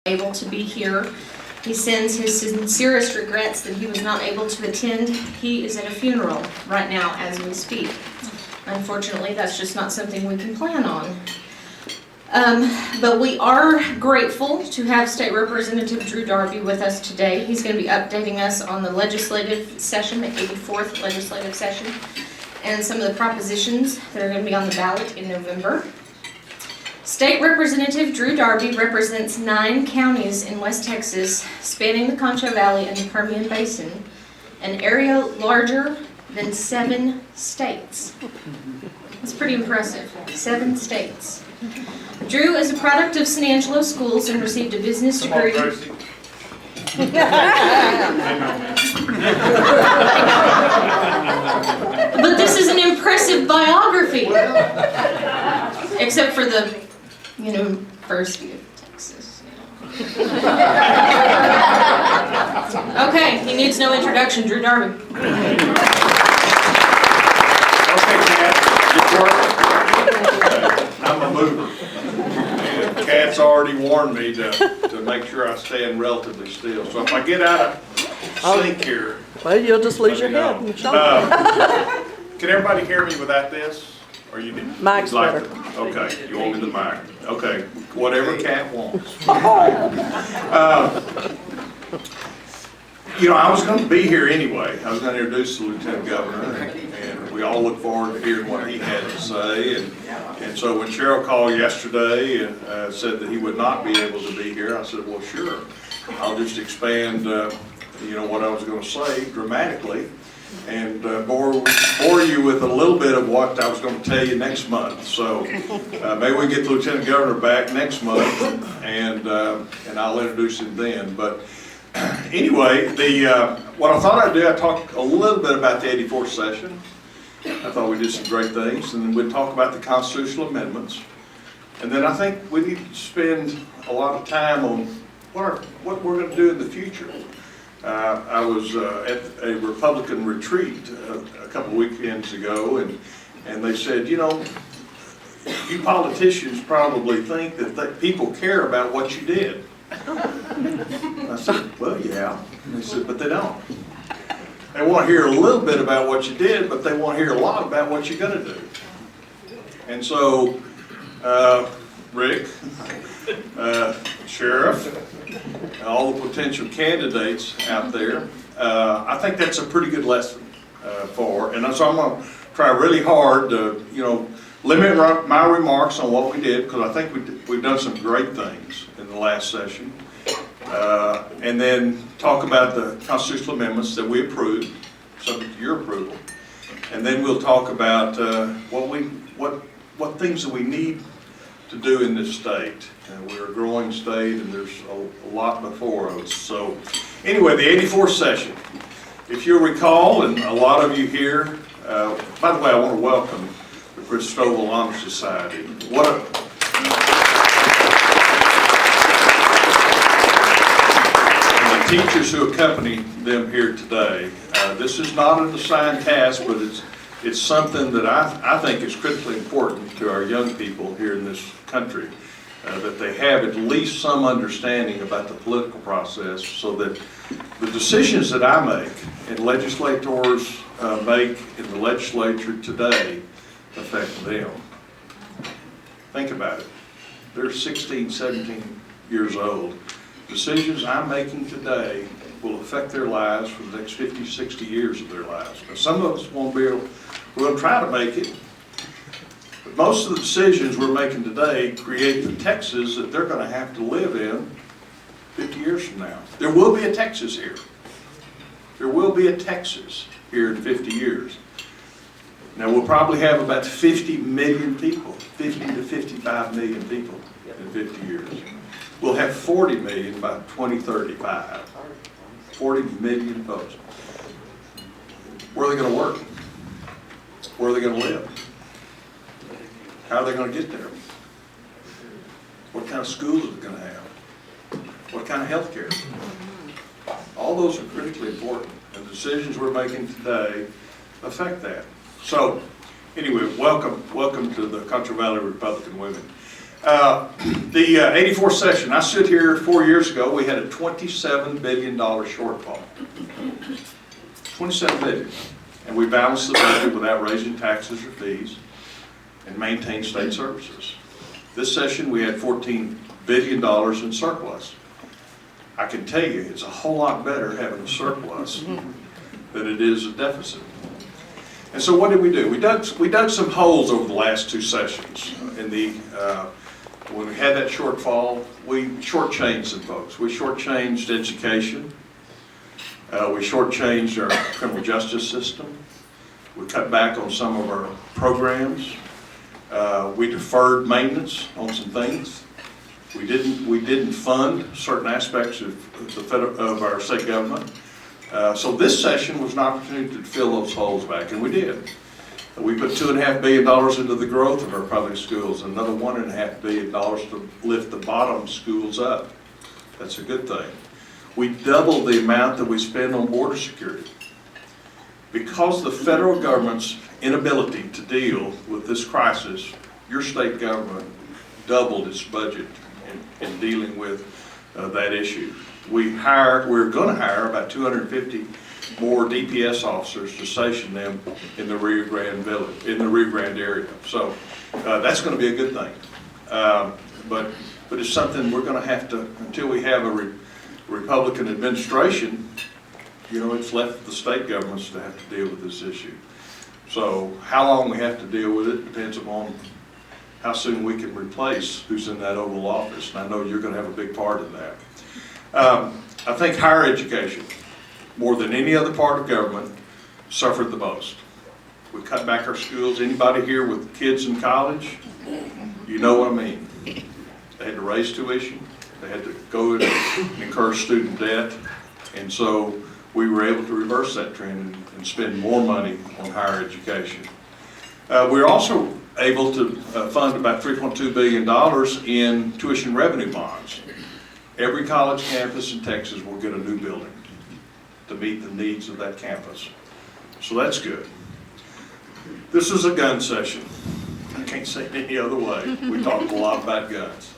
able to be here. He sends his sincerest regrets that he was not able to attend. He is at a funeral right now as we speak. Unfortunately, that's just not something we can plan on. But we are grateful to have State Representative Drew Darby with us today. He's going to be updating us on the legislative session, the 84th legislative session, and some of the propositions that are going to be on the ballot in November. State Representative Drew Darby represents 9 counties in West Texas, spanning the Concho Valley and the Permian Basin, an area larger than 7 states. That's pretty impressive. 7 states. Drew is a product of San Angelo schools and received a business degree. But this is an impressive biography. Except for the University of Texas. Okay, he needs no introduction. Drew Darby. Okay, Kat, I'm a mover. And Kat's already warned me to make sure I stand relatively still. So if I get out of sync here. Well, you'll just lose your head and shoulder. Can everybody hear me without this? Or you need Mike's better. Okay, you want me the mic? Okay, whatever Kat wants. I was going to be here anyway. I was going to introduce the Lieutenant Governor, and we all look forward to hearing what he had to say. And so when Cheryl called yesterday and said that he would not be able to be here, I said, well, sure. I'll just expand, what I was going to say dramatically, and bore you with a little bit of what I was going to tell you next month. So maybe we get the Lieutenant Governor back next month, and I'll introduce him then. But anyway, what I thought I'd do, I talked a little bit about the 84th session. I thought we did some great things, and then we'd talk about the constitutional amendments. And then I think we need to spend a lot of time on what we're going to do in the future. I was at a Republican retreat a couple weekends ago, and they said, you politicians probably think that people care about what you did. I said, well, yeah. And they said, but they don't. They want to hear a little bit about what you did, but they want to hear a lot about what you're going to do. And so, Rick, Sheriff, and all the potential candidates out there, I think that's a pretty good lesson and so I'm going to try really hard to, limit my remarks on what we did, because I think we've done some great things in the last session, and then talk about the constitutional amendments that we approved, subject to your approval, and then we'll talk about what things that we need to do in this state. We're a growing state, and there's a lot before us. So anyway, the 84th session. If you'll recall, and a lot of you here, by the way, I want to welcome the Christopher Honor Society. And the teachers who accompany them here today. This is not an assigned task, but it's something that I think is critically important to our young people here in this country, that they have at least some understanding about the political process, so that the decisions that I make and legislators make in the legislature today affect them. Think about it. They're 16, 17 years old. Decisions I'm making today will affect their lives for the next 50, 60 years of their lives. Now, some of us won't be able, we'll try to make it, but most of the decisions we're making today create the Texas that they're going to have to live in 50 years from now. There will be a Texas here. There will be a Texas here in 50 years. Now, we'll probably have about 50 million people, 50 to 55 million people in 50 years. We'll have 40 million by 2035. 40 million folks. Where are they going to work? Where are they going to live? How are they going to get there? What kind of schools are they going to have? What kind of health care? All those are critically important, and the decisions we're making today affect that. So, anyway, welcome to the Concho Valley Republican Women. The 84th session, I stood here 4 years ago, we had a $27 billion shortfall. 27 billion. And we balanced the budget without raising taxes or fees and maintained state services. This session, we had $14 billion in surplus. I can tell you, it's a whole lot better having a surplus than it is a deficit. And so what did we do? We dug some holes over the last two sessions. When we had that shortfall, we shortchanged some folks. We shortchanged education. We shortchanged our criminal justice system. We cut back on some of our programs. We deferred maintenance on some things. We didn't fund certain aspects of our state government. So this session was an opportunity to fill those holes back, and we did. We put $2.5 billion into the growth of our public schools, and another $1.5 billion to lift the bottom schools up. That's a good thing. We doubled the amount that we spend on border security. Because the federal government's inability to deal with this crisis, your state government doubled its budget in dealing with that issue. We're going to hire about 250 more DPS officers to station them in the Rio Grande village, in the Rio Grande area. So that's going to be a good thing. But it's something we're going to have to, until we have a Republican administration, it's left the state governments to have to deal with this issue. So how long we have to deal with it depends upon how soon we can replace who's in that Oval Office. And I know you're going to have a big part in that. I think higher education, more than any other part of government, suffered the most. We cut back our schools. Anybody here with kids in college, you know what I mean. They had to raise tuition. They had to go and incur student debt. And so we were able to reverse that trend and spend more money on higher education. We're also able to fund about $3.2 billion in tuition revenue bonds. Every college campus in Texas will get a new building to meet the needs of that campus. So that's good. This is a gun session. I can't say it any other way. We talked a lot about guns.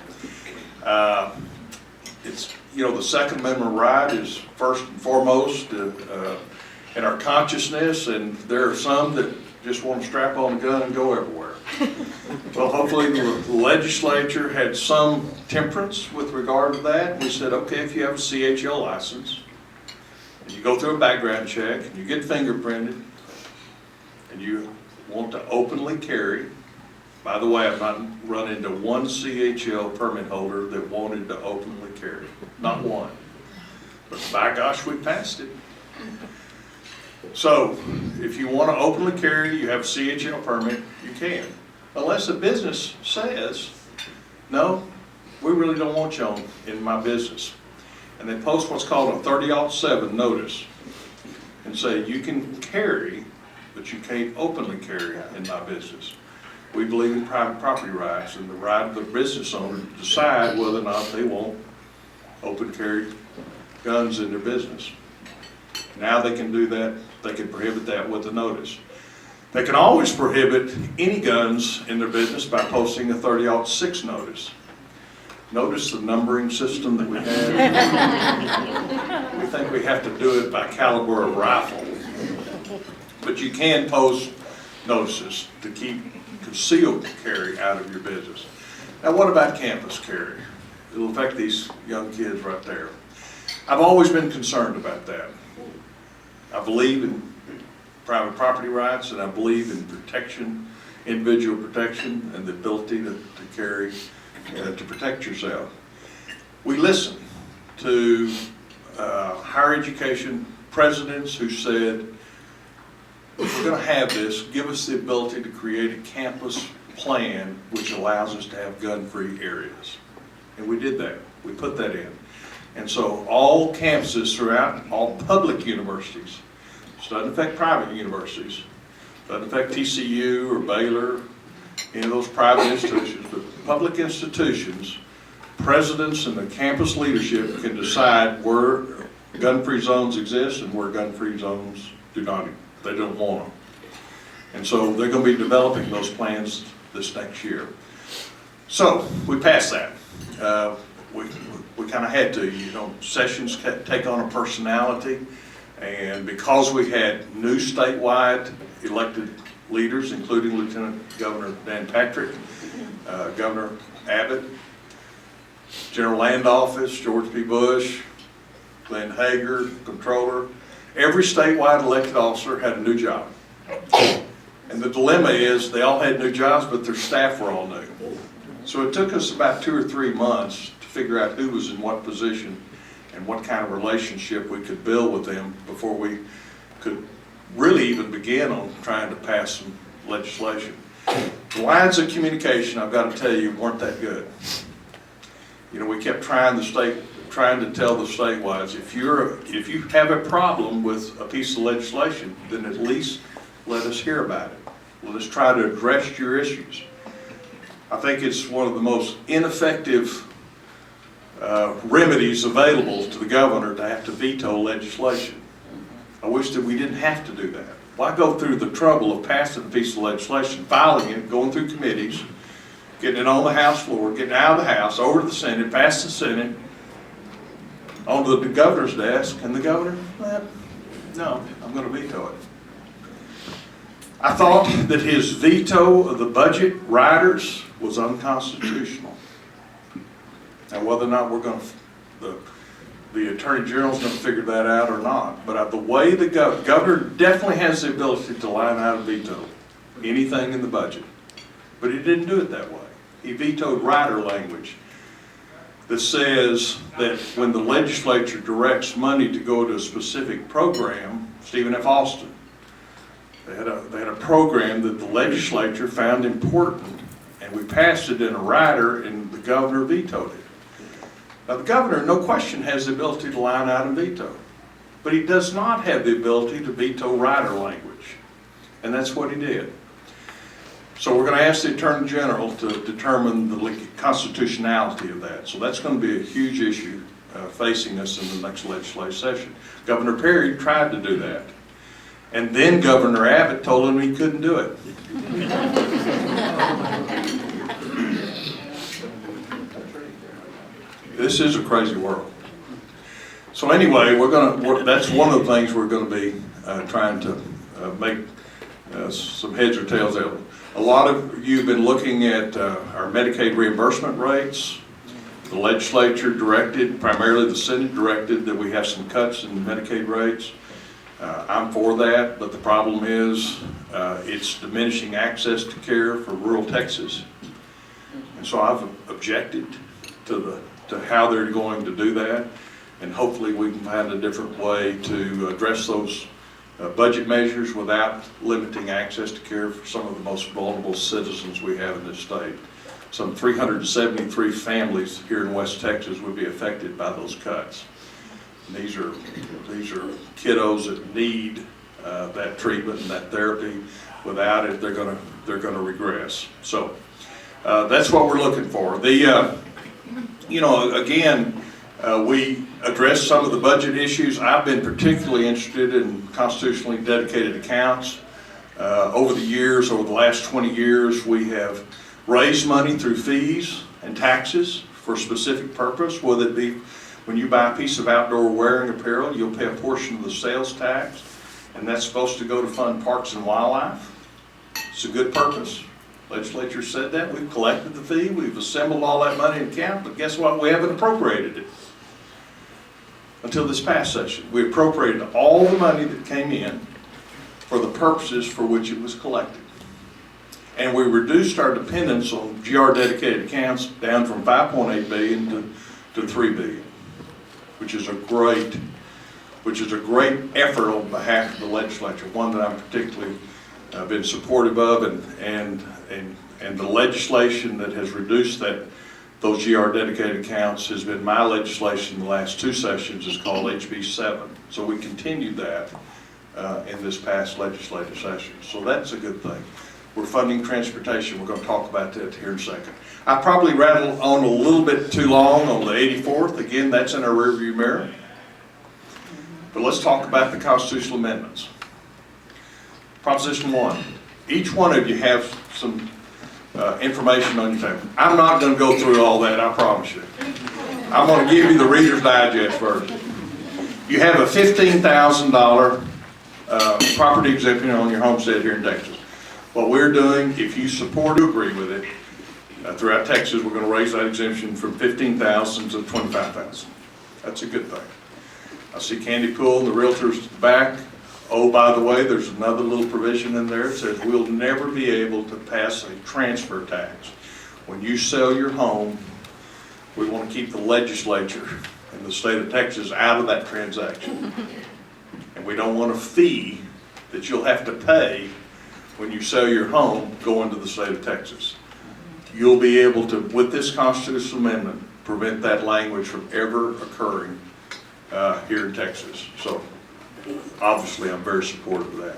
The Second Amendment right is first and foremost in our consciousness, and there are some that just want to strap on a gun and go everywhere. Well, hopefully the legislature had some temperance with regard to that. We said, okay, if you have a CHL license, and you go through a background check, and you get fingerprinted, and you want to openly carry. By the way, I've not run into one CHL permit holder that wanted to openly carry. Not one. But by gosh, we passed it. So, if you want to openly carry, you have a CHL permit, you can. Unless a business says, no, we really don't want you in my business. And they post what's called a 30-07 notice and say, you can carry, but you can't openly carry in my business. We believe in private property rights and the right of the business owner to decide whether or not they want open carry guns in their business. Now they can do that. They can prohibit that with a notice. They can always prohibit any guns in their business by posting a 30-06 notice. Notice the numbering system that we have. We think we have to do it by caliber of rifle. But you can post notices to keep concealed carry out of your business. Now what about campus carry? It'll affect these young kids right there. I've always been concerned about that. I believe in private property rights, and I believe in protection, individual protection, and the ability to carry, to protect yourself. We listen to higher education presidents who said, if we're going to have this, give us the ability to create a campus plan which allows us to have gun-free areas. And we did that. We put that in. And so all campuses throughout, all public universities, this doesn't affect private universities, doesn't affect TCU or Baylor, any of those private institutions, but public institutions, presidents and the campus leadership can decide where gun-free zones exist and where gun-free zones do not, they don't want them. And so they're going to be developing those plans this next year. So we passed that. We kind of had to, sessions take on a personality, and because we had new statewide elected leaders, including Lieutenant Governor Dan Patrick, Governor Abbott, General Land Office, George P. Bush, Glenn Hager, Controller, every statewide elected officer had a new job. And the dilemma is they all had new jobs, but their staff were all new. So it took us about 2 or 3 months to figure out who was in what position and what kind of relationship we could build with them before we could really even begin on trying to pass some legislation. The lines of communication, I've got to tell you, weren't that good. We kept trying to tell the statewide, if you have a problem with a piece of legislation, then at least let us hear about it. Let us try to address your issues. I think it's one of the most ineffective remedies available to the governor to have to veto legislation. I wish that we didn't have to do that. Why go through the trouble of passing a piece of legislation, filing it, going through committees, getting it on the House floor, getting out of the House, over to the Senate, past the Senate, onto the governor's desk, and the governor, well, no, I'm going to veto it. I thought that his veto of the budget riders was unconstitutional. Now, whether or not we're going to, the Attorney General's going to figure that out or not, but the way the governor definitely has the ability to line out a veto anything in the budget, but he didn't do it that way. He vetoed rider language that says that when the legislature directs money to go to a specific program, Stephen F. Austin, they had a program that the legislature found important, and we passed it in a rider, and the governor vetoed it. Now, the governor, no question, has the ability to line out and veto, but he does not have the ability to veto rider language, and that's what he did. So we're going to ask the Attorney General to determine the constitutionality of that. So that's going to be a huge issue facing us in the next legislative session. Governor Perry tried to do that, and then Governor Abbott told him he couldn't do it. This is a crazy world. So anyway, that's one of the things we're going to be trying to make some heads or tails out of. A lot of you have been looking at our Medicaid reimbursement rates. The legislature directed, primarily the Senate directed, that we have some cuts in Medicaid rates. I'm for that, but the problem is it's diminishing access to care for rural Texas. And so I've objected to how they're going to do that, and hopefully we can find a different way to address those budget measures without limiting access to care for some of the most vulnerable citizens we have in this state. Some 373 families here in West Texas would be affected by those cuts. And these are kiddos that need that treatment and that therapy. Without it, they're going to regress. So that's what we're looking for. Again, we addressed some of the budget issues. I've been particularly interested in constitutionally dedicated accounts. Over the last 20 years, we have raised money through fees and taxes for a specific purpose, whether it be when you buy a piece of outdoor wearing apparel, you'll pay a portion of the sales tax, and that's supposed to go to fund parks and wildlife. It's a good purpose. Legislature said that. We've collected the fee. We've assembled all that money in account, but guess what? We haven't appropriated it. Until this past session, we appropriated all the money that came in for the purposes for which it was collected. And we reduced our dependence on GR dedicated accounts down from $5.8 billion to $3 billion, which is a great effort on behalf of the legislature, one that I'm particularly been supportive of, and the legislation that has reduced those GR dedicated accounts has been my legislation in the last 2 sessions. Is called HB 7. So we continued that in this past legislative session. So that's a good thing. We're funding transportation. We're going to talk about that here in a second. I probably rattled on a little bit too long on the 84th. Again, that's in our rearview mirror. But let's talk about the constitutional amendments. Proposition 1. Each one of you have some information on your table. I'm not going to go through all that, I promise you. I'm going to give you the Reader's Digest version. You have a $15,000 property exemption on your homestead here in Texas. What we're doing, if you support or agree with it, throughout Texas, we're going to raise that exemption from $15,000 to $25,000. That's a good thing. I see Candy Pool and the realtors at the back. Oh, by the way, there's another little provision in there that says we'll never be able to pass a transfer tax. When you sell your home, we want to keep the legislature in the state of Texas out of that transaction. And we don't want a fee that you'll have to pay when you sell your home going to the state of Texas. You'll be able to, with this constitutional amendment, prevent that language from ever occurring here in Texas. So obviously I'm very supportive of that.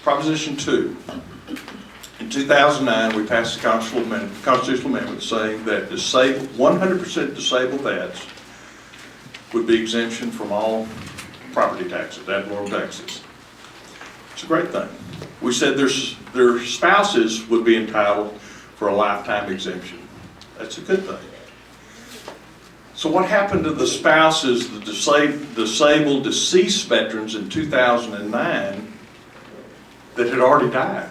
Proposition 2. In 2009, we passed a constitutional amendment saying that 100% disabled vets would be exemption from all property taxes, ad valorem taxes. It's a great thing. We said their spouses would be entitled for a lifetime exemption. That's a good thing. So what happened to the spouses, the disabled deceased veterans in 2009 that had already died,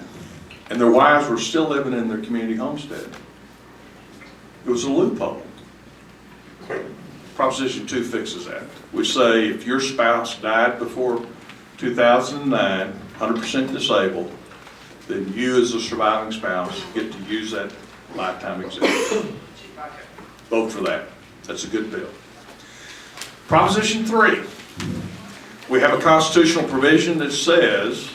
and their wives were still living in their community homestead? It was a loophole. Proposition 2 fixes that. We say if your spouse died before 2009, 100% disabled, then you as a surviving spouse get to use that lifetime exemption. Vote for that. That's a good bill. Proposition 3. We have a constitutional provision that says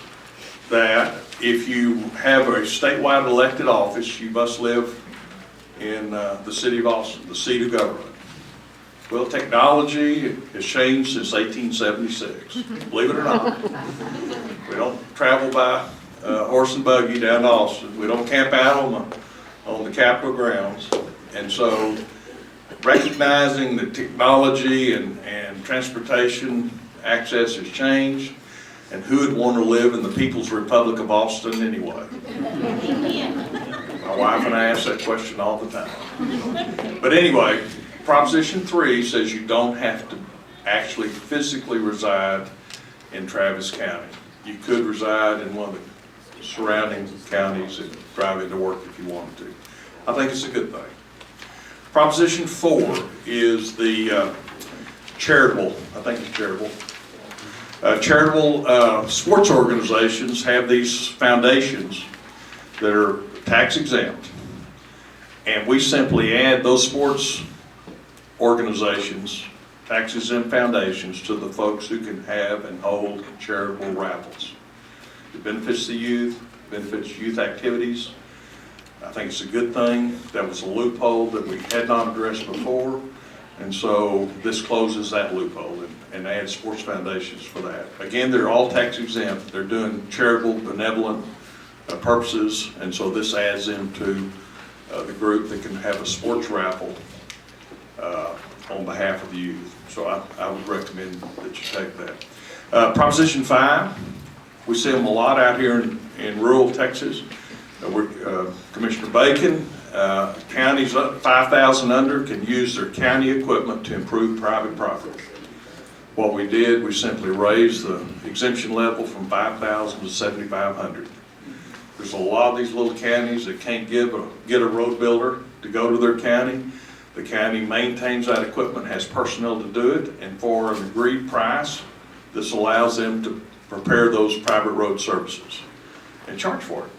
that if you have a statewide elected office, you must live in the city of Austin, the seat of government. Well, technology has changed since 1876, believe it or not. We don't travel by horse and buggy down to Austin. We don't camp out on the Capitol grounds. And so recognizing that technology and transportation access has changed, and who would want to live in the People's Republic of Austin anyway? My wife and I ask that question all the time. But anyway, Proposition 3 says you don't have to actually physically reside in Travis County. You could reside in one of the surrounding counties and drive into work if you wanted to. I think it's a good thing. Proposition 4 is the charitable, I think it's charitable. Charitable sports organizations have these foundations that are tax exempt. And we simply add those sports organizations, tax exempt foundations, to the folks who can have and hold charitable raffles. It benefits the youth, benefits youth activities. I think it's a good thing. That was a loophole that we had not addressed before, and so this closes that loophole and adds sports foundations for that. Again, they're all tax exempt. They're doing charitable, benevolent purposes, and so this adds them to the group that can have a sports raffle on behalf of the youth. So I would recommend that you take that. Proposition 5, we see them a lot out here in rural Texas. Commissioner Bacon, counties up 5,000 under can use their county equipment to improve private property. What we did, we simply raised the exemption level from 5,000 to 7,500. There's a lot of these little counties that can't get a road builder to go to their county. The county maintains that equipment, has personnel to do it, and for an agreed price, this allows them to prepare those private road services and charge for it.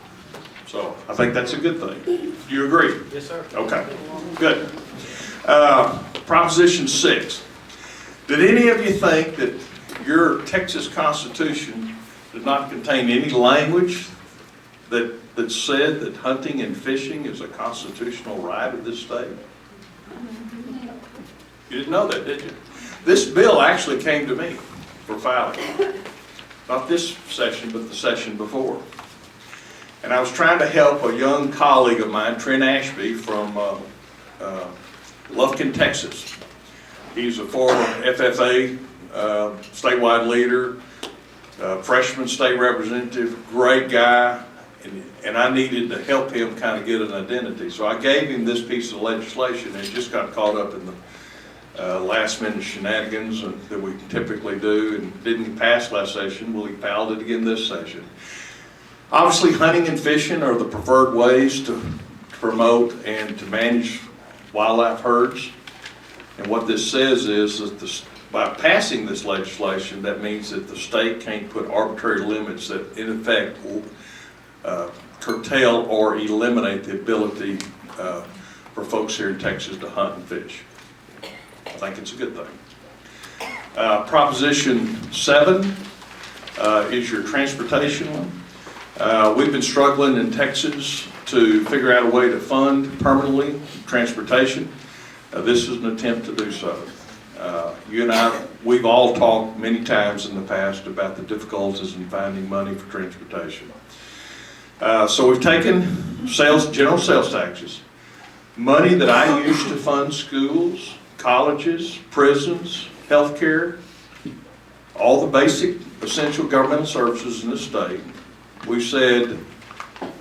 So I think that's a good thing. Do you agree? Yes, sir. Okay, good. Proposition 6. Did any of you think that your Texas Constitution did not contain any language that said that hunting and fishing is a constitutional right of this state? You didn't know that, did you? This bill actually came to me for filing. Not this session, but the session before. And I was trying to help a young colleague of mine, Trent Ashby, from Lufkin, Texas. He's a former FFA statewide leader, freshman state representative, great guy, And I needed to help him kind of get an identity. So I gave him this piece of legislation, and just got caught up in the last minute shenanigans that we typically do, and didn't pass last session. Well, he filed it again this session. Obviously, hunting and fishing are the preferred ways to promote and to manage wildlife herds. And what this says is that by passing this legislation, that means that the state can't put arbitrary limits that in effect will curtail or eliminate the ability for folks here in Texas to hunt and fish. I think it's a good thing. Proposition 7 is your transportation one. We've been struggling in Texas to figure out a way to fund permanently transportation. This is an attempt to do so. You and I, we've all talked many times in the past about the difficulties in finding money for transportation. So we've taken general sales taxes, money that I use to fund schools, colleges, prisons, healthcare, all the basic essential governmental services in the state. We've said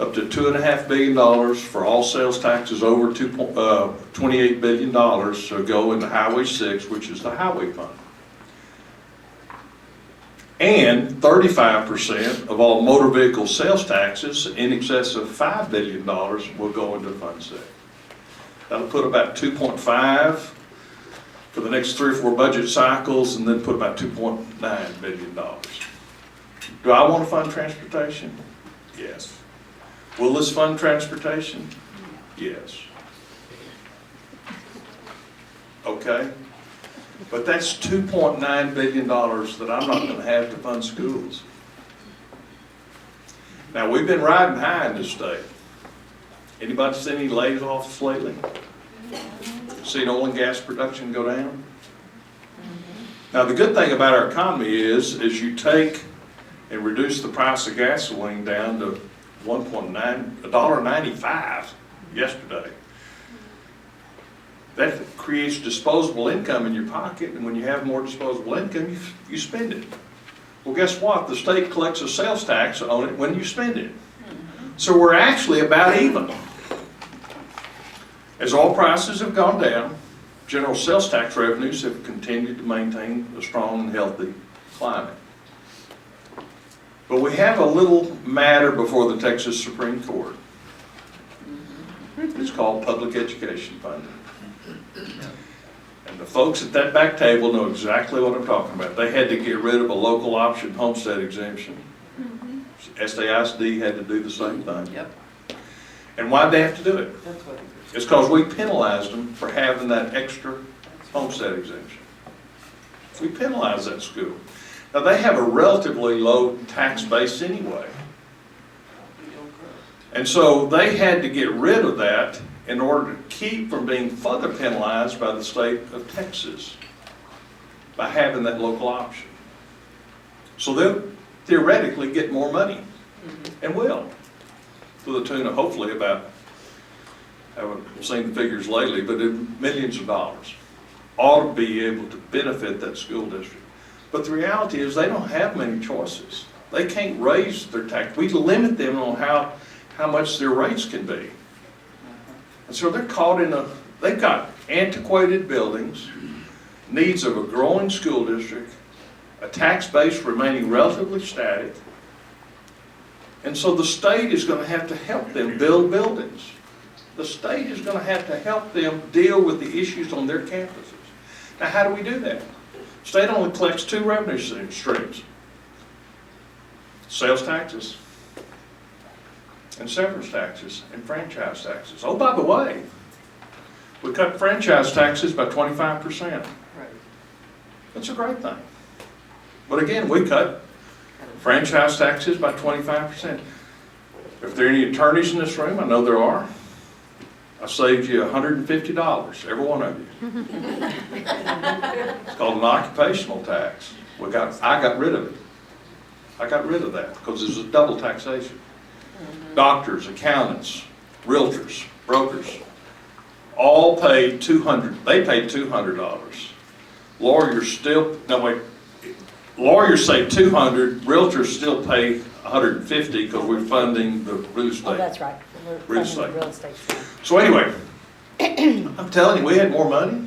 up to $2.5 billion for all sales taxes over $28 billion, so go into Highway 6, which is the highway fund. And 35% of all motor vehicle sales taxes in excess of $5 billion will go into Fund 6. That'll put about 2.5 for the next 3 or 4 budget cycles, and then put about $2.9 billion. Do I want to fund transportation? Yes. Will this fund transportation? Yes. Okay. But that's $2.9 billion that I'm not going to have to fund schools. Now, we've been riding high in this state. Anybody seen any layoffs lately? Seen oil and gas production go down? Now, the good thing about our economy is you take and reduce the price of gasoline down to $1.95 yesterday. That creates disposable income in your pocket, and when you have more disposable income, you spend it. Well, guess what? The state collects a sales tax on it when you spend it. So we're actually about even. As oil prices have gone down, general sales tax revenues have continued to maintain a strong and healthy climate. But we have a little matter before the Texas Supreme Court. It's called public education funding. And the folks at that back table know exactly what I'm talking about. They had to get rid of a local option homestead exemption. SAISD had to do the same thing. Yep. And why'd they have to do it? That's what It's because we penalized them for having that extra homestead exemption. We penalized that school. Now, they have a relatively low tax base anyway. And so they had to get rid of that in order to keep from being further penalized by the state of Texas by having that local option. So they'll theoretically get more money, and will, to the tune of hopefully about, I haven't seen the figures lately, but in millions of dollars, ought to be able to benefit that school district. But the reality is they don't have many choices. They can't raise their tax. We limit them on how much their rates can be. And so they're caught they've got antiquated buildings, needs of a growing school district, a tax base remaining relatively static. And so the state is going to have to help them build buildings. The state is going to have to help them deal with the issues on their campuses. Now, how do we do that? The state only collects 2 revenue streams: sales taxes and severance taxes and franchise taxes. Oh, by the way, we cut franchise taxes by 25%. Right. That's a great thing. But again, we cut franchise taxes by 25%. If there are any attorneys in this room, I know there are, I saved you $150, every one of you. It's called an occupational tax. I got rid of it. I got rid of that because it was a double taxation. Doctors, accountants, realtors, brokers, all paid $200. They paid $200. Lawyers say $200. Realtors still pay 150 because we're funding the real estate. Oh, that's right. Real We're funding the estate. real estate. So anyway, I'm telling you, we had more money.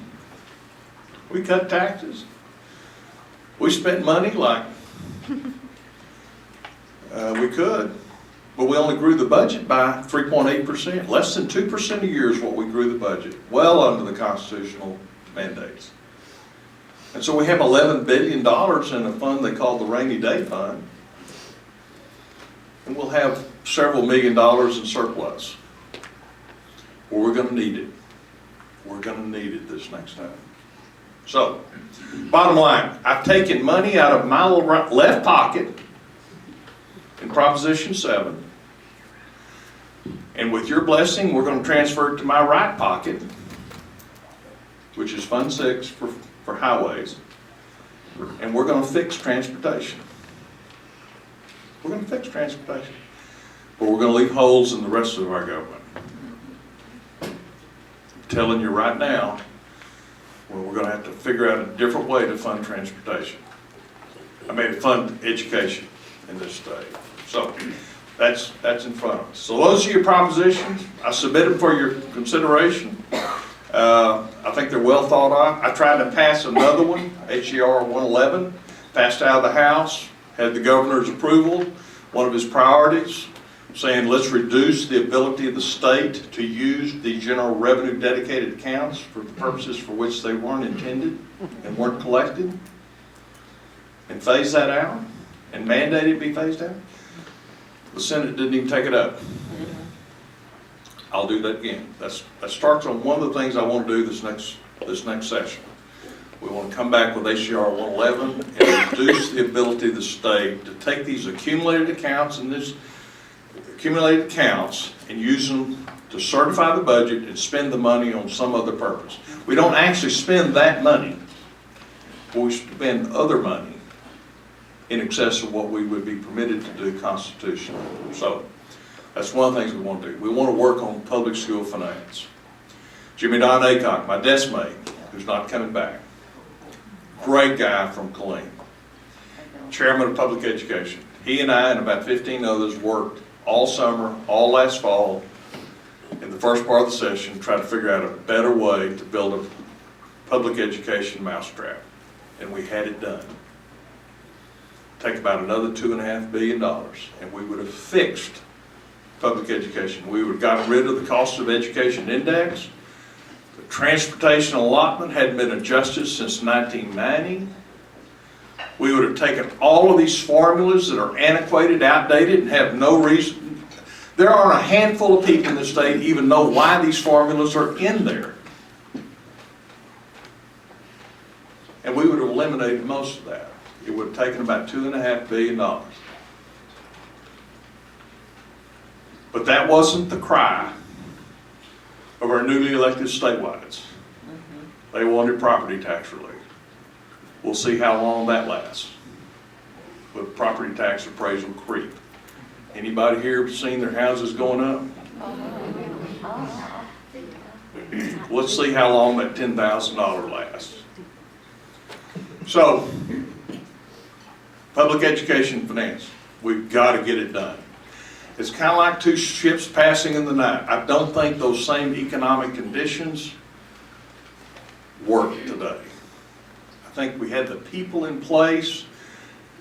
We cut taxes. We spent money like we could, but we only grew the budget by 3.8%. Less than 2% a year is what we grew the budget, well under the constitutional mandates. And so we have $11 billion in a fund they call the rainy day fund. And we'll have several $1 million in surplus. Well, we're gonna need it. We're gonna need it this next time. So, bottom line, I've taken money out of my left pocket in Proposition 7. And with your blessing, we're gonna transfer it to my right pocket, which is Fund 6 for highways. And we're gonna fix transportation. We're gonna fix transportation. But we're gonna leave holes in the rest of our government. I'm telling you right now, well, we're gonna have to figure out a different way to fund transportation. Fund education in this state. So, that's in front of us. So those are your propositions. I submit them for your consideration. I think they're well thought out. I tried to pass another one, HER 111, passed out of the House, had the governor's approval. One of his priorities, saying let's reduce the ability of the state to use the general revenue dedicated accounts for the purposes for which they weren't intended and weren't collected, and phase that out, and mandate it be phased out. The Senate didn't even take it up. I'll do that again. That starts on one of the things I want to do this next session. We want to come back with HCR 111 and reduce the ability of the state to take these accumulated accounts and use them to certify the budget and spend the money on some other purpose. We don't actually spend that money, but we spend other money in excess of what we would be permitted to do constitutionally. So that's one of the things we want to do. We want to work on public school finance. Jimmy Don Aycock, my desk mate, who's not coming back. Great guy from Killeen. Chairman of Public Education. He and I and about 15 others worked all summer, all last fall, in the first part of the session, trying to figure out a better way to build a public education mousetrap. And we had it done. Take about another $2.5 billion, and we would have fixed public education. We would have gotten rid of the cost of education index. The transportation allotment hadn't been adjusted since 1990. We would have taken all of these formulas that are antiquated, outdated, and have no reason. There aren't a handful of people in the state even know why these formulas are in there. And we would have eliminated most of that. It would have taken about $2.5 billion. But that wasn't the cry of our newly elected statewides. They wanted property tax relief. We'll see how long that lasts with property tax appraisal creep. Anybody here seen their houses going up? Let's see how long that $10,000 lasts. So, public education finance, we've got to get it done. It's kind of like two ships passing in the night. I don't think those same economic conditions work today. I think we had the people in place,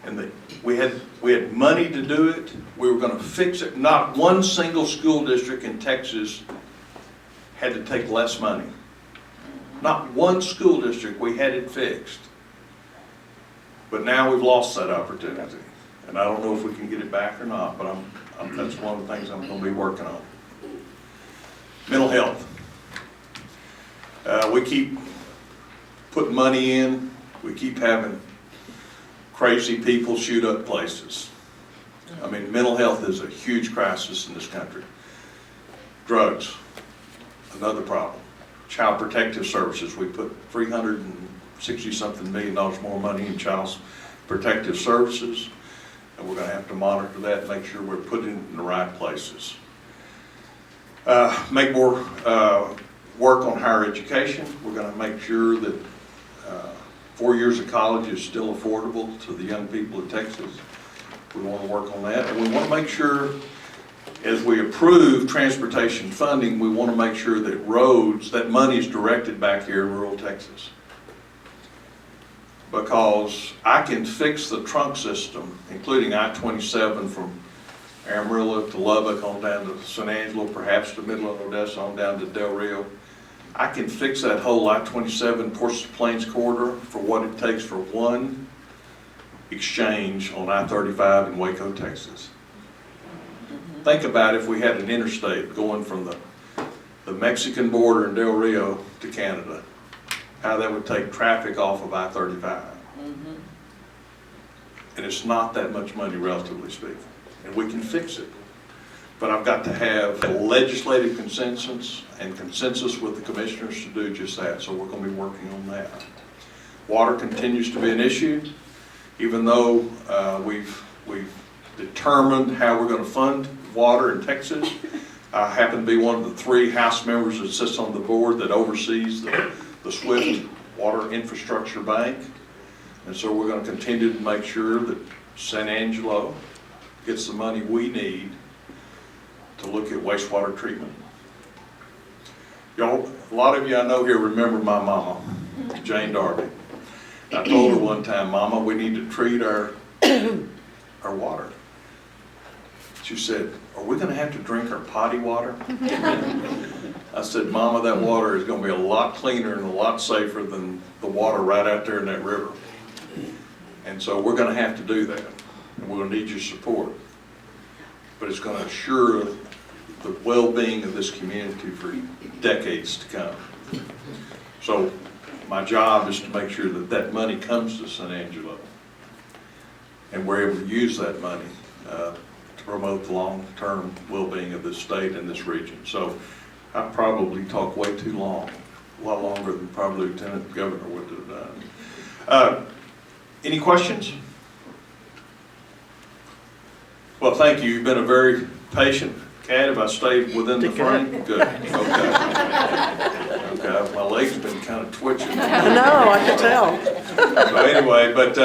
and we had money to do it. We were going to fix it. Not one single school district in Texas had to take less money. Not one school district, we had it fixed. But now we've lost that opportunity. And I don't know if we can get it back or not, but that's one of the things I'm going to be working on. Mental health. We keep putting money in. We keep having crazy people shoot up places. I mean, mental health is a huge crisis in this country. Drugs, another problem. Child protective services, we put $360-something million more money in child protective services, and we're going to have to monitor that and make sure we're putting it in the right places. Make more work on higher education. We're going to make sure that 4 years of college is still affordable to the young people of Texas. We want to work on that, and we want to make sure, as we approve transportation funding, we want to make sure that roads, that money is directed back here in rural Texas. Because I can fix the trunk system, including I-27 from Amarillo to Lubbock on down to San Angelo, perhaps to Midland, Odessa, on down to Del Rio. I can fix that whole I-27 Ports Plains corridor for what it takes for one exchange on I-35 in Waco, Texas. Think about if we had an interstate going from the Mexican border in Del Rio to Canada, how that would take traffic off of I-35. And it's not that much money, relatively speaking, and we can fix it. But I've got to have a legislative consensus and consensus with the commissioners to do just that, so we're going to be working on that. Water continues to be an issue, even though we've determined how we're going to fund water in Texas. I happen to be one of the 3 House members that sits on the board that oversees the SWIFT Water Infrastructure Bank. And so we're going to continue to make sure that San Angelo gets the money we need to look at wastewater treatment. Y'all, a lot of you I know here remember my mama, Jane Darby. I told her one time, Mama, we need to treat our water. She said, are we going to have to drink our potty water? I said, Mama, that water is going to be a lot cleaner and a lot safer than the water right out there in that river. And so we're going to have to do that. And we're going to need your support. But it's going to assure the well-being of this community for decades to come. So my job is to make sure that that money comes to San Angelo. And we're able to use that money to promote the long-term well-being of this state and this region. So I probably talked way too long, a lot longer than probably Lieutenant Governor would have done. Any questions? Well, thank you. You've been a very patient cat. Have I stayed within the frame? Good. Okay. Okay. My legs have been kind of twitching. I know, I can tell. So anyway, but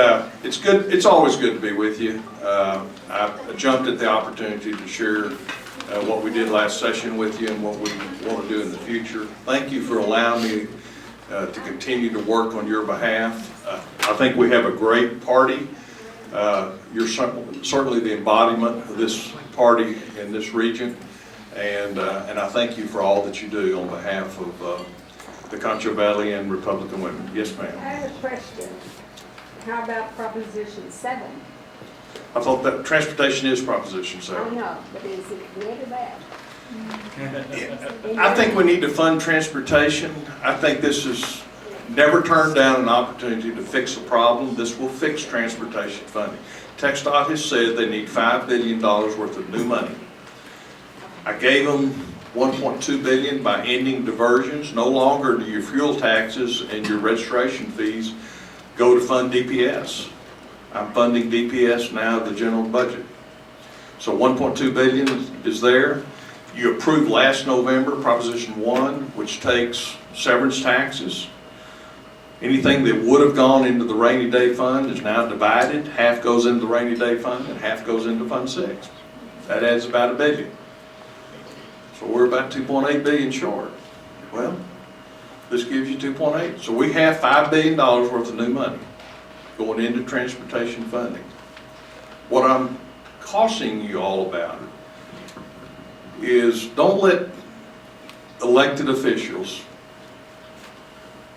it's good. It's always good to be with you. I jumped at the opportunity to share what we did last session with you and what we want to do in the future. Thank you for allowing me to continue to work on your behalf. I think we have a great party. You're certainly the embodiment of this party in this region, and I thank you for all that you do on behalf of the Concho Valley and Republican women. Yes, ma'am. I have a question. How about Proposition 7? I thought that transportation is Proposition 7. I know, but is it good or bad? I think we need to fund transportation. I think this is never turn down an opportunity to fix a problem. This will fix transportation funding. TxDOT has said they need $5 billion worth of new money. I gave them $1.2 billion by ending diversions. No longer do your fuel taxes and your registration fees go to fund DPS. I'm funding DPS now, the general budget. So $1.2 billion is there. You approved last November Proposition 1, which takes severance taxes. Anything that would have gone into the rainy day fund is now divided. Half goes into the rainy day fund and half goes into Fund 6. That adds about $1 billion. So we're about 2.8 billion short. Well, this gives you 2.8. So we have $5 billion worth of new money going into transportation funding. What I'm cautioning you all about is don't let elected officials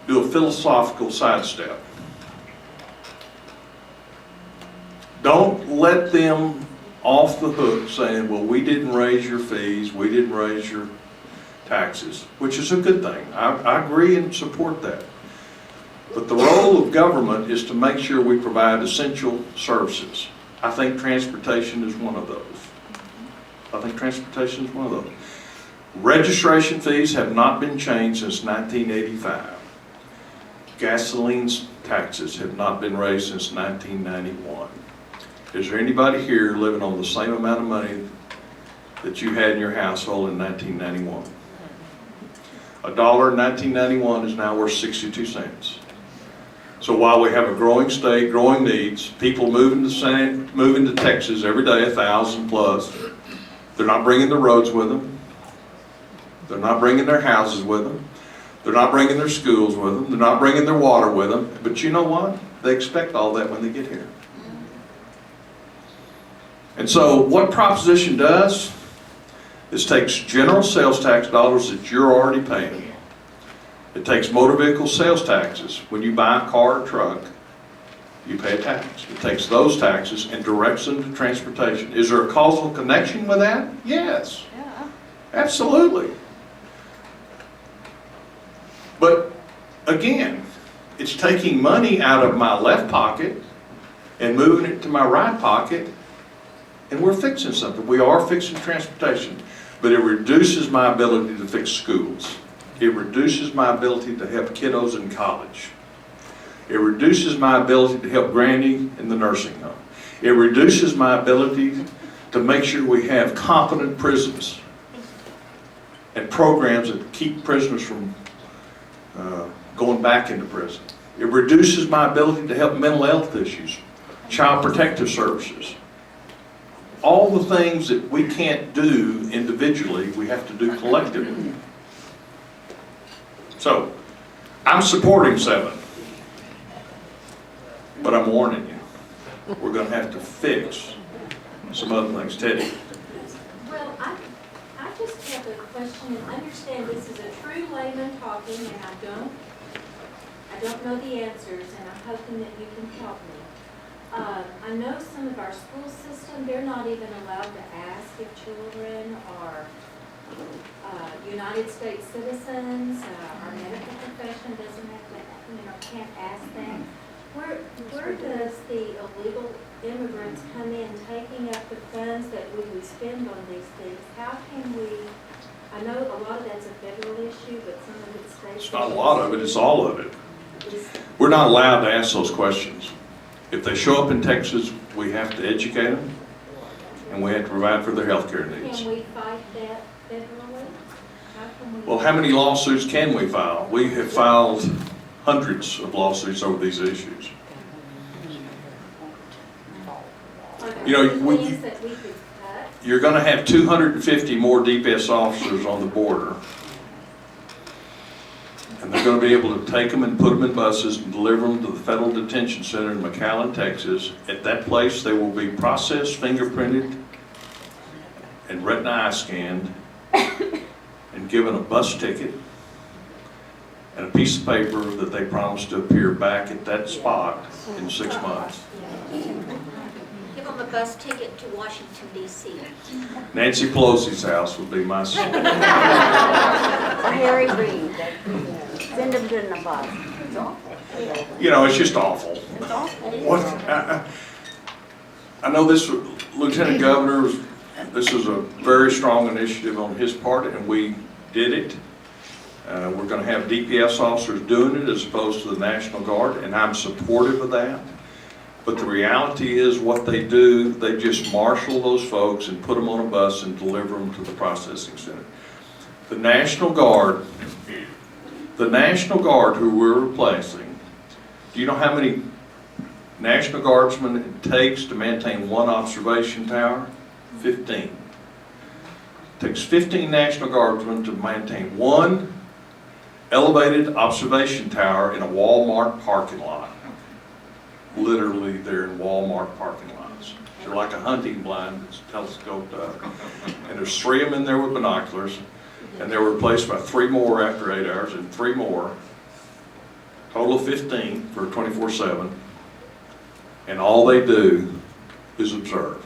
do a philosophical sidestep. Don't let them off the hook saying, well, we didn't raise your fees, we didn't raise your taxes, which is a good thing. I agree and support that. But the role of government is to make sure we provide essential services. I think transportation is one of those. I think transportation is one of those. Registration fees have not been changed since 1985. Gasoline taxes have not been raised since 1991. Is there anybody here living on the same amount of money that you had in your household in 1991? $1 in 1991 is now worth 62 cents. So while we have a growing state, growing needs, people moving to Texas every day, 1,000 plus, they're not bringing the roads with them. They're not bringing their houses with them. They're not bringing their schools with them. They're not bringing their water with them. But you know what? They expect all that when they get here. And so what Proposition does is takes general sales tax dollars that you're already paying. It takes motor vehicle sales taxes. When you buy a car or truck, you pay a tax. It takes those taxes and directs them to transportation. Is there a causal connection with that? Yes. Yeah. Absolutely. But again, it's taking money out of my left pocket and moving it to my right pocket, and we're fixing something. We are fixing transportation, but it reduces my ability to fix schools. It reduces my ability to help kiddos in college. It reduces my ability to help Granny in the nursing home. It reduces my ability to make sure we have competent prisons and programs that keep prisoners from going back into prison. It reduces my ability to help mental health issues, child protective services. All the things that we can't do individually, we have to do collectively. So, I'm supporting 7, but I'm warning you, we're going to have to fix some other things. Teddy? Well, I just have a question, and understand this is a true layman talking, and I don't know the answers, and I'm hoping that you can help me. I know some of our school system, they're not even allowed to ask if children are United States citizens. Our medical profession doesn't have to, can't ask that. Where does the illegal immigrants come in, taking up the funds that we would spend on these things? How can we, I know a lot of that's a federal issue, but some of it's state. It's not a lot of it, it's all of it. We're not allowed to ask those questions. If they show up in Texas, we have to educate them, and we have to provide for their health care needs. Can we fight that federally? How can we? Well, how many lawsuits can we file? We have filed hundreds of lawsuits over these issues. Are there You know, things that we could cut? You're going to have 250 more DPS officers on the border. And they're going to be able to take them and put them in buses and deliver them to the Federal Detention Center in McAllen, Texas. At that place, they will be processed, fingerprinted, and retina eye scanned, and given a bus ticket and a piece of paper that they promise to appear back at that spot in 6 months. Give them a bus ticket to Washington, D.C. Nancy Pelosi's house would be my son. Or Harry Reid. Send them to the bus. It's awful. You know, it's just awful. It's awful. What, I know this Lieutenant Governor, this is a very strong initiative on his part, and we did it. We're going to have DPS officers doing it as opposed to the National Guard, and I'm supportive of that. But the reality is what they do, they just marshal those folks and put them on a bus and deliver them to the processing center. The National Guard who we're replacing, do you know how many National Guardsmen it takes to maintain one observation tower? 15. It takes 15 National Guardsmen to maintain one elevated observation tower in a Walmart parking lot. Literally, they're in Walmart parking lots. They're like a hunting blind that's telescoped up. And there's 3 of them in there with binoculars, and they were replaced by 3 more after 8 hours, and 3 more. Total of 15 for 24/7. And all they do is observe.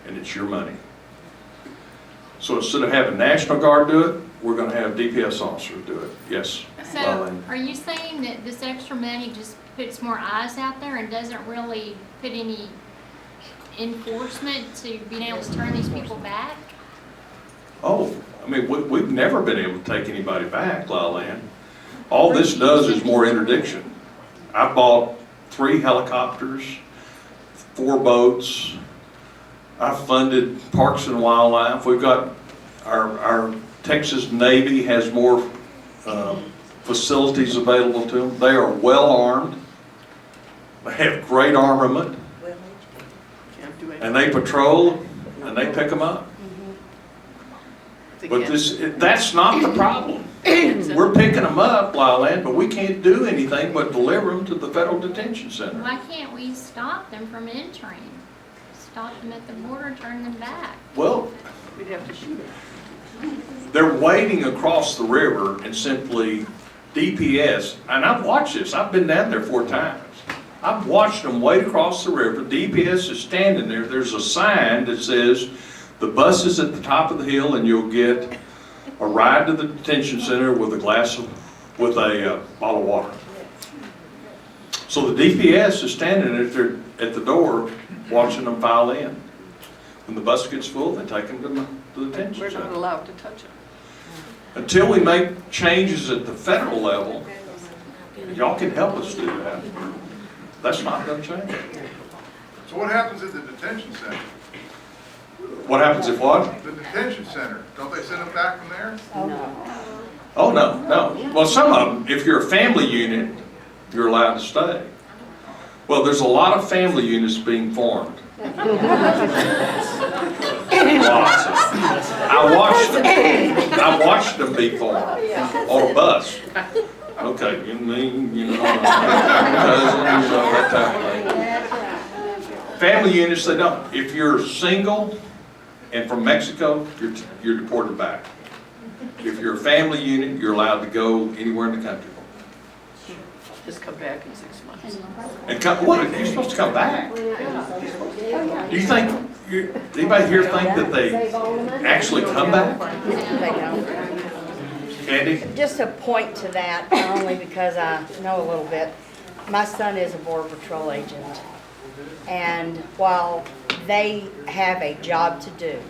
And it's your money. So instead of having National Guard do it, we're going to have DPS officers do it. Yes. So, Marlene. are you saying that this extra money just puts more eyes out there and doesn't really put any enforcement to being able to turn these people back? Oh, I mean, we've never been able to take anybody back, Lyle-Ann. All this does is more interdiction. I bought 3 helicopters, 4 boats. I funded Parks and Wildlife. We've got our Texas Navy has more facilities available to them. They are well armed. They have great armament, Can't do it. and they patrol and they pick them up. They But can't- that's not the problem. We're picking them up, Lyland, but we can't do anything but deliver them to the federal detention center. Why can't we stop them from entering? Stop them at the border, turn them back? Well, We'd have to shoot it. they're wading across the river and simply DPS, and I've watched this, I've been down there 4 times. I've watched them wade across the river, DPS is standing there, there's a sign that says, the bus is at the top of the hill and you'll get a ride to the detention center with a bottle of water. So the DPS is standing at the door watching them file in. When the bus gets full, they take them to the detention We're center. not allowed to touch it. Until we make changes at the federal level, y'all can help us do that. That's not gonna change. So what happens at the detention center? What happens if what? The detention center, don't they send them back from there? Oh, no. Well, some of them, if you're a family unit, you're allowed to stay. Well, there's a lot of family units being formed. Lots of them. I watched them be formed on a bus. Okay, you mean, cousin, that type of thing. Family units, they don't. If you're single and from Mexico, you're deported back. If you're a family unit, you're allowed to go anywhere in the country. Just come back in 6 months. And what, you're supposed to come back? Do you think, anybody here think that they actually come back? Andy? Just a point to that, only because I know a little bit. My son is a Border Patrol agent, and while they have a job to do,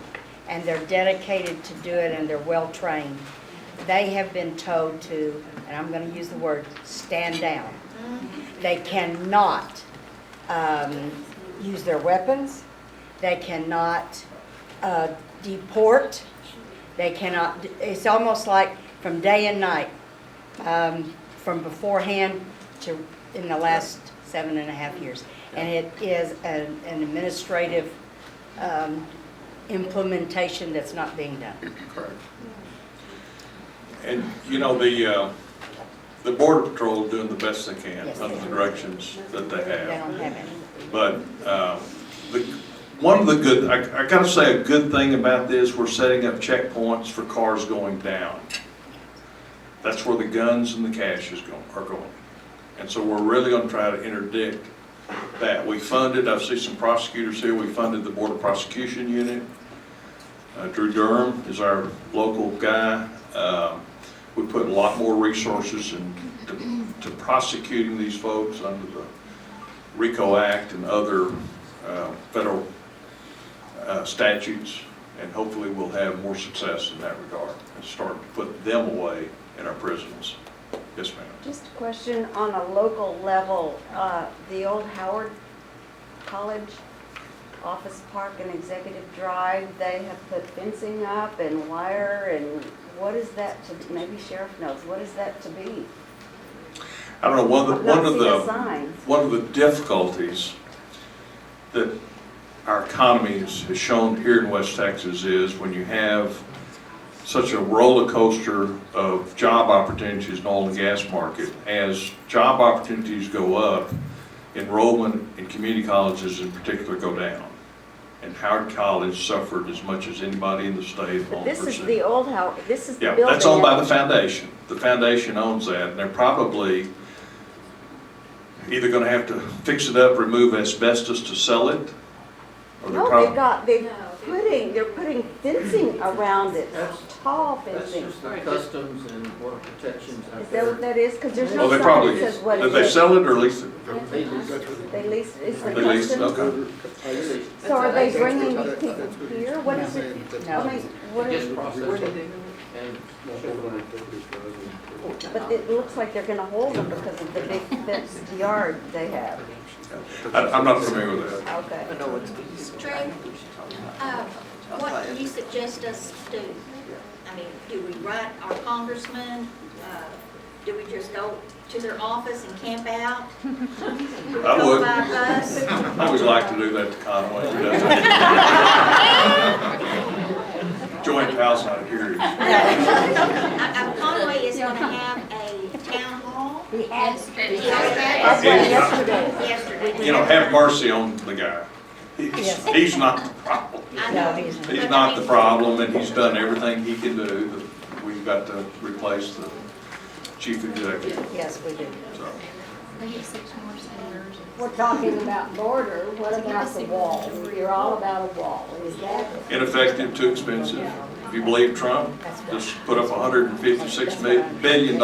and they're dedicated to do it, and they're well-trained, they have been told to, and I'm going to use the word, stand down. They cannot use their weapons. They cannot deport. They cannot, it's almost like from day and night, from beforehand to in the last 7.5 years. And it is an administrative implementation that's not being done. Correct. And, you know, the Border Patrol is doing the best they can Yes, under they the do. directions that they They have. don't have any. But one of the good, I gotta say a good thing about this, we're setting up checkpoints for cars going down. That's where the guns and the cash are going. And so we're really gonna try to interdict that. We funded, I see some prosecutors here, we funded the Border Prosecution Unit. Drew Durham is our local guy. We put a lot more resources into prosecuting these folks under the RICO Act and other federal statutes, and hopefully we'll have more success in that regard and start to put them away in our prisons. Yes, ma'am. Just a question on a local level, the old Howard College Office Park and Executive Drive, they have put fencing up and wire, and what is that to, maybe Sheriff knows, what is that to be? I don't know, I've not seen a sign. one of the difficulties that our economy has shown here in West Texas is when you have such a roller coaster of job opportunities in the oil and gas market. As job opportunities go up, enrollment in community colleges in particular go down. And Howard College suffered as much as anybody in the state. But this is the old Howard, this is the Yeah, building. that's owned by the foundation. The foundation owns that, and they're probably either gonna have to fix it up, remove asbestos to sell it, or they're No, probably. they're putting fencing around it, tall That's fencing. just the customs and border protections Is out that there. what that is? Because there's Oh, no they sign probably, that says what did it they is. sell it or lease it? They lease it. They lease, it's the They lease it, customs. okay. They lease it. So are they bringing these people here? What is it? No. I mean, what It is, gets processed Where did they and but it looks like they're gonna hold them because of the big fenced yard they have. I'm not familiar with that. Okay. I know what's being Drew, what do you suggest us do? I mean, do we write our congressman, Do we just go to their office and camp out? Do we I go would. by bus? I always like to do that to Conway. He does it. Joint house out here. Conway is gonna have a town hall Yesterday. yesterday. You know, have mercy on the guy. He's not the problem. I No, know. he's not. He's not the problem, and he's done everything he can do. We've got to replace the chief executive, Yes, we do. so. They get 6 more senators. We're talking about border, what about the wall? You're all about a wall, is that? Ineffective, too expensive. If you believe Trump, just put up a $156 billion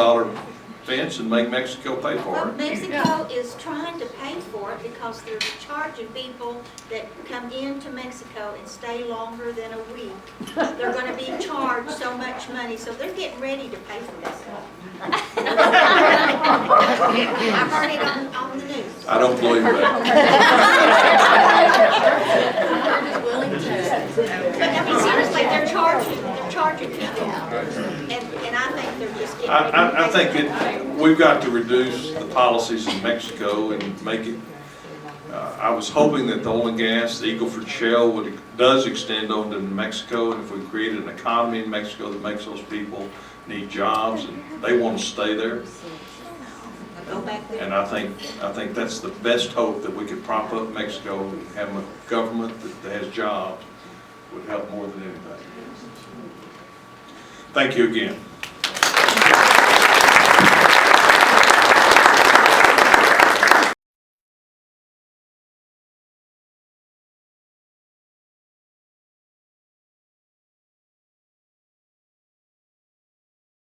fence and make Mexico pay for Well, it. Mexico is trying to pay for it because they're charging people that come into Mexico and stay longer than a week. They're gonna be charged so much money, so they're getting ready to pay for this. I heard it on the news. I don't believe that. But I mean, seriously, they're charging people. And I think they're just getting ready to I pay think for it. we've got to reduce the policies in Mexico and make it, I was hoping that the oil and gas, the Eagle Ford Shale does extend on to Mexico, and if we create an economy in Mexico that makes those people need jobs and they want to stay there, Go back there. and I think that's the best hope that we could prop up Mexico and have a government that has jobs would help more than anything. Thank you again.